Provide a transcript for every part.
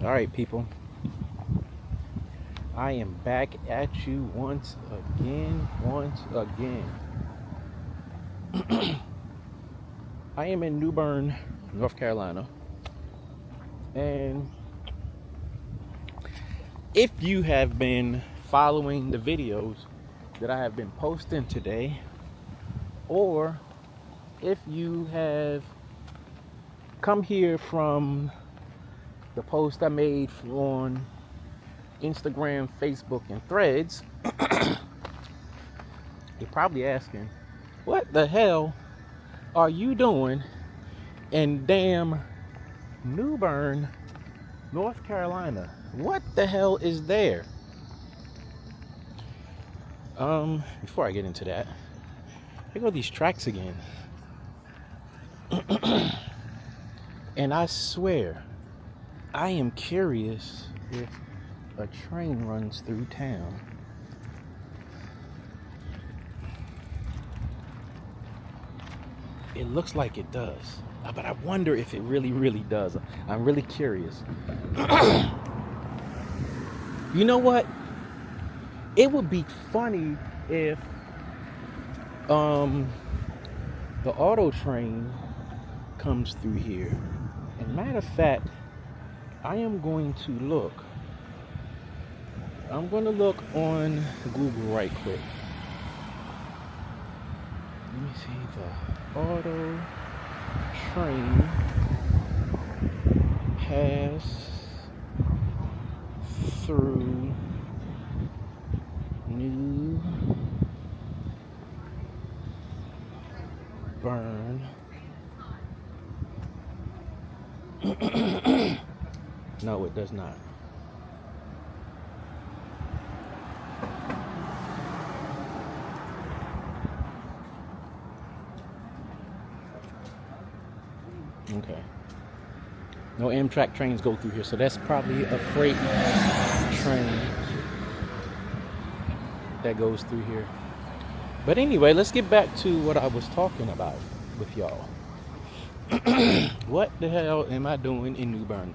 All right, people. I am back at you once again. I am in New Bern, North Carolina. And if you have been following the videos that I have been posting today, or if you have come here from the post I made on Instagram, Facebook, and Threads, you're probably asking, what the hell are you doing in damn New Bern, North Carolina? What the hell is there? Before I get into that, here go these tracks again. And I swear, I am curious if a train runs through town. It looks like it does, but I wonder if it really does. I'm really curious. You know what? It would be funny if the auto train comes through here. And matter of fact, I am going to look. I'm going to look on Google right quick. Let me see, the auto train pass through New Bern. No, it does not. Okay. No Amtrak trains go through here, so that's probably a freight train that goes through here. But anyway, let's get back to what I was talking about with y'all. What the hell am I doing in New Bern,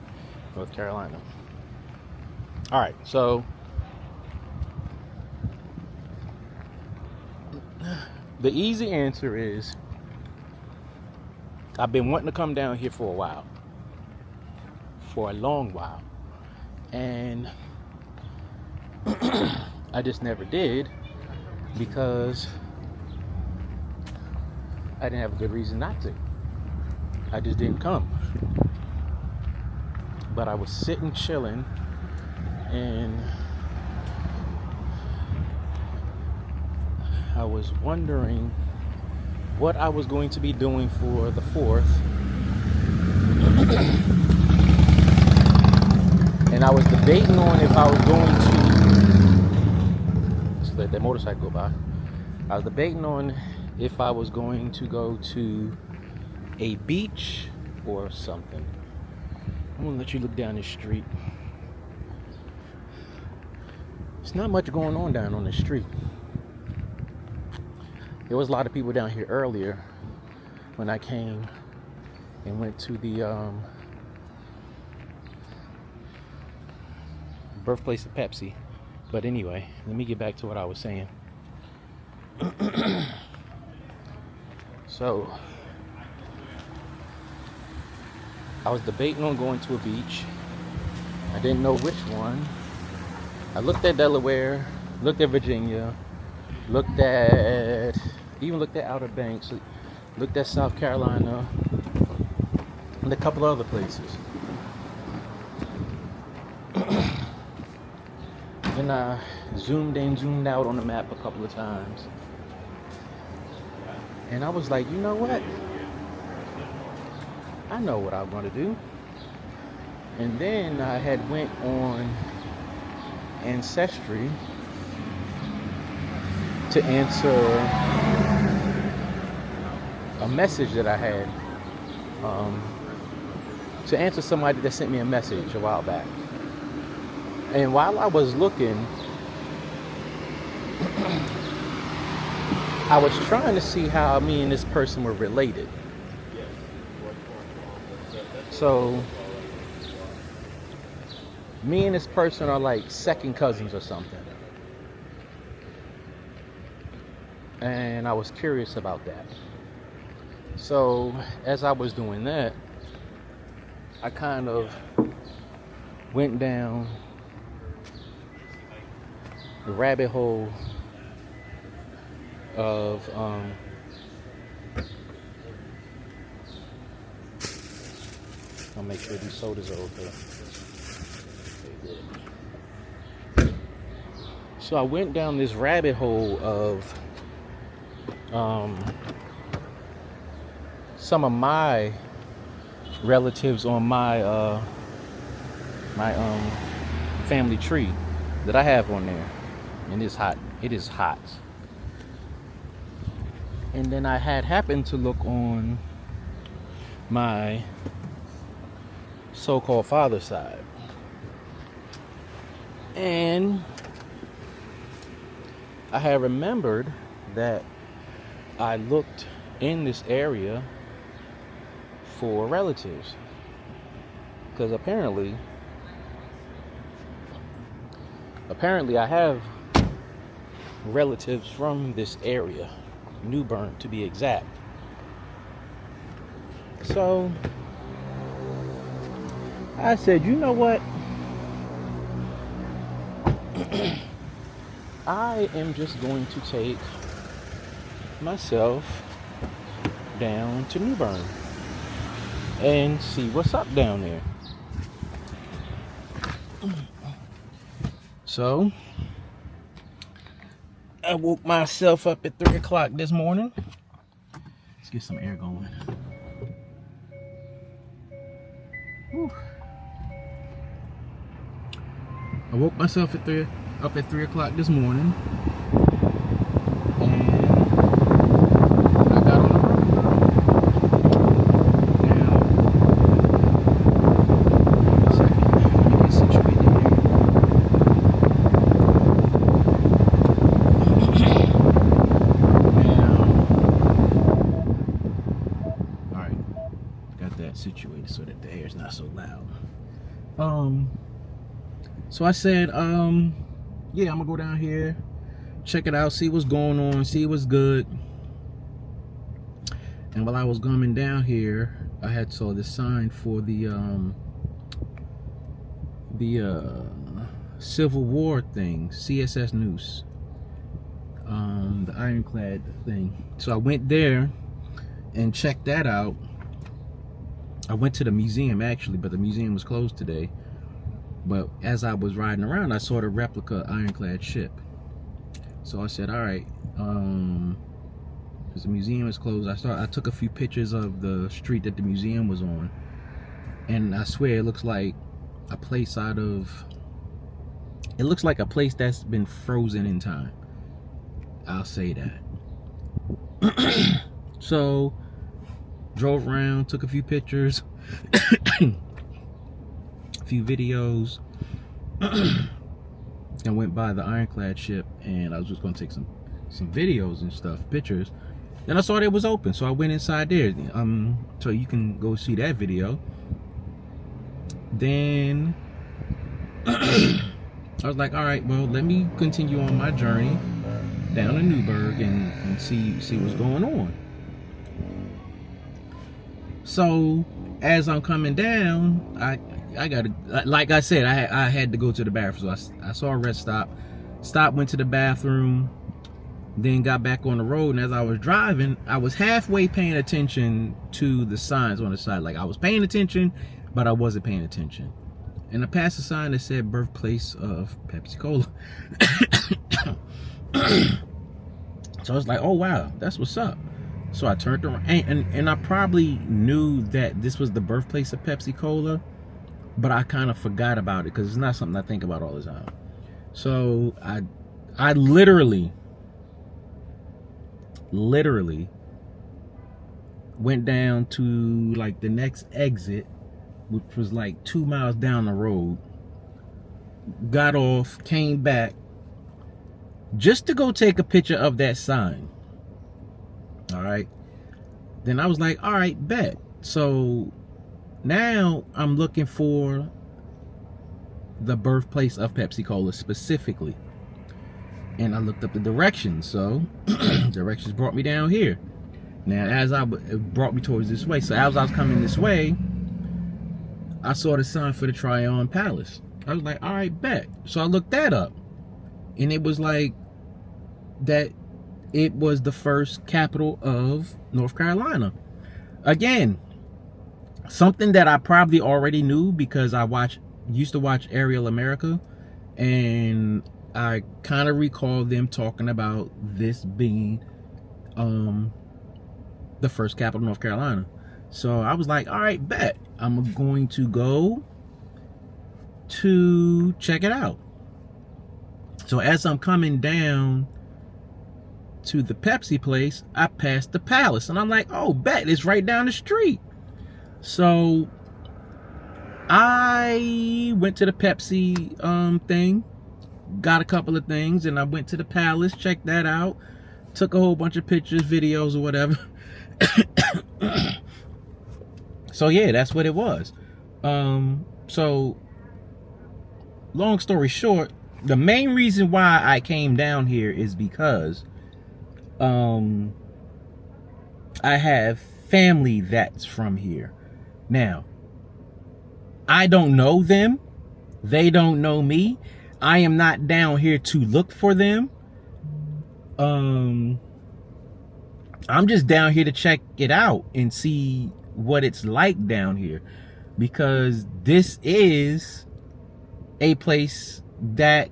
North Carolina? All right, so the easy answer is I've been wanting to come down here for a while, for a long while, and I just never did because I didn't have a good reason not to. I just didn't come. But I was sitting chilling, and I was wondering what I was going to be doing for the 4th. And I was debating on if I was going to just let that motorcycle go by. I was debating on if I was going to go to a beach or something. I'm gonna let you look down the street. There's not much going on down on the street. There was a lot of people down here earlier when I came and went to the birthplace of Pepsi. But anyway, let me get back to what I was saying. So I was debating on going to a beach. I didn't know which one. I looked at Delaware, looked at Virginia, even looked at Outer Banks, looked at South Carolina, and a couple other places. Then I zoomed in, zoomed out on the map a couple of times. And I was like, you know what? I know what I'm going to do. And then I had went on Ancestry to answer a message that I had, to answer somebody that sent me a message a while back. And while I was looking, I was trying to see how me and this person were related. So Me and this person are like second cousins or something. And I was curious about that. So as I was doing that, I kind of went down the rabbit hole of I'll make sure these sodas are okay. So I went down this rabbit hole of some of my relatives on my family tree that I have on there, and it's hot. It is hot. And then I had happened to look on my so-called father's side, and I had remembered that I looked in this area for relatives, because apparently I have relatives from this area, New Bern to be exact. So I said, you know what? I am just going to take myself down to New Bern and see what's up down there. So I woke myself up at 3 o'clock this morning. Let's get some air going. Whew. I woke myself up at 3 o'clock this morning, and I got on the road. Now, wait a second. Let me get situated here. Now, all right, got that situated so that the air is not so loud. So I said, yeah, I'm gonna go down here, check it out, see what's going on, see what's good. And while I was coming down here, I had saw this sign for the Civil War thing, CSS News, the ironclad thing. So I went there and checked that out. I went to the museum actually, but the museum was closed today. But as I was riding around, I saw the replica ironclad ship. So I said, all right, because the museum is closed, I took a few pictures of the street that the museum was on, and I swear it looks like a place it looks like a place that's been frozen in time. I'll say that. So drove around, took a few pictures, a few videos, and went by the ironclad ship, and I was just gonna take some videos and stuff, pictures. Then I saw that it was open, so I went inside there. So you can go see that video. Then I was like, all right, well, let me continue on my journey down to Newburgh and see what's going on. So as I'm coming down, I gotta, like I said, I had to go to the bathroom. So I saw a rest stop, went to the bathroom, then got back on the road. And as I was driving, I was halfway paying attention to the signs on the side. Like I was paying attention, but I wasn't paying attention. And I passed a sign that said birthplace of Pepsi Cola. So I was like, oh wow, that's what's up. So I turned around, and I probably knew that this was the birthplace of Pepsi Cola, but I kind of forgot about it because it's not something I think about all the time. So I literally went down to like the next exit, which was like 2 miles down the road, got off, came back just to go take a picture of that sign. All right. Then I was like, all right, bet. So now I'm looking for the birthplace of Pepsi Cola specifically. And I looked up the directions, so directions brought me down here. Now, it brought me towards this way. So as I was coming this way, I saw the sign for the Tryon Palace. I was like, all right, bet. So I looked that up, and it was like that it was the first capital of North Carolina. Again, something that I probably already knew because I used to watch Aerial America, and I kind of recall them talking about this being the first capital of North Carolina. So I was like, all right, bet. I'm going to go to check it out. So as I'm coming down to the Pepsi place, I passed the palace, and I'm like, oh, bet, it's right down the street. So I went to the Pepsi thing, got a couple of things, and I went to the palace, checked that out, took a whole bunch of pictures, videos, or whatever. So yeah, that's what it was. So long story short, the main reason why I came down here is because I have family that's from here. Now, I don't know them. They don't know me. I am not down here to look for them. I'm just down here to check it out and see what it's like down here, because this is a place that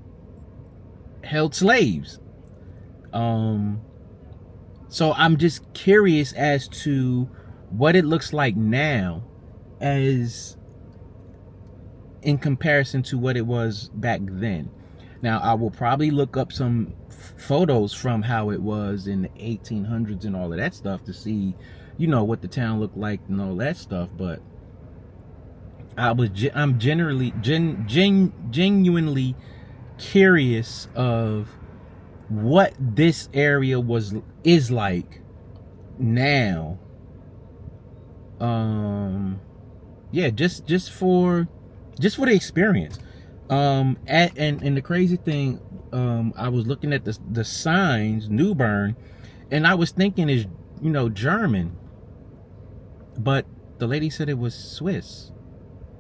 held slaves. So I'm just curious as to what it looks like now as in comparison to what it was back then. Now, I will probably look up some photos from how it was in the 1800s and all of that stuff to see, you know, what the town looked like and all that stuff. But I'm genuinely curious of what this area is like now. Yeah, just for the experience. And the crazy thing, I was looking at the signs, New Bern, and I was thinking is, you know, German, but the lady said it was Swiss.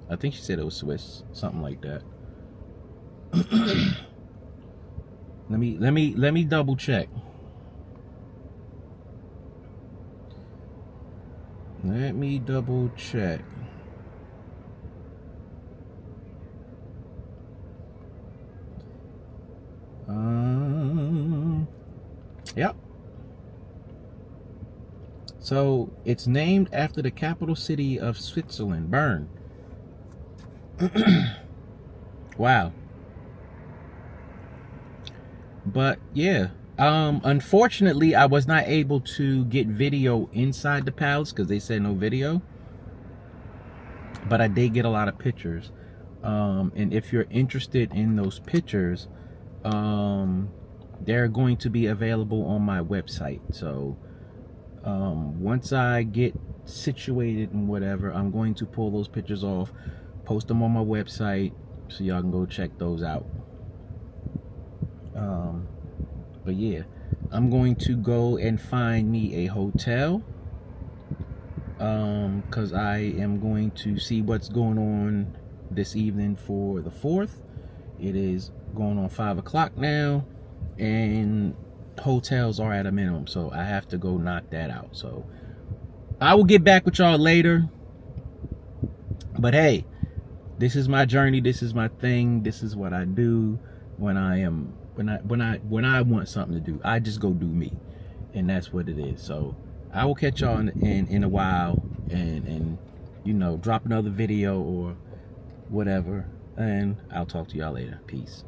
I think she said it was Swiss, something like that. Let me double check. Let me double check. Yep. So it's named after the capital city of Switzerland, Bern. Wow. But yeah, unfortunately, I was not able to get video inside the palace because they said no video. But I did get a lot of pictures. And if you're interested in those pictures, they're going to be available on my website. So once I get situated and whatever, I'm going to pull those pictures off, post them on my website, so y'all can go check those out. But yeah, I'm going to go and find me a hotel, because I am going to see what's going on this evening for the 4th. It is going on 5 o'clock now, and hotels are at a minimum, so I have to go knock that out. So I will get back with y'all later. But hey, this is my journey, this is my thing, this is what I do when I want something to do. I just go do me, and that's what it is. So I will catch y'all in a while, and you know, drop another video or whatever, and I'll talk to y'all later. Peace.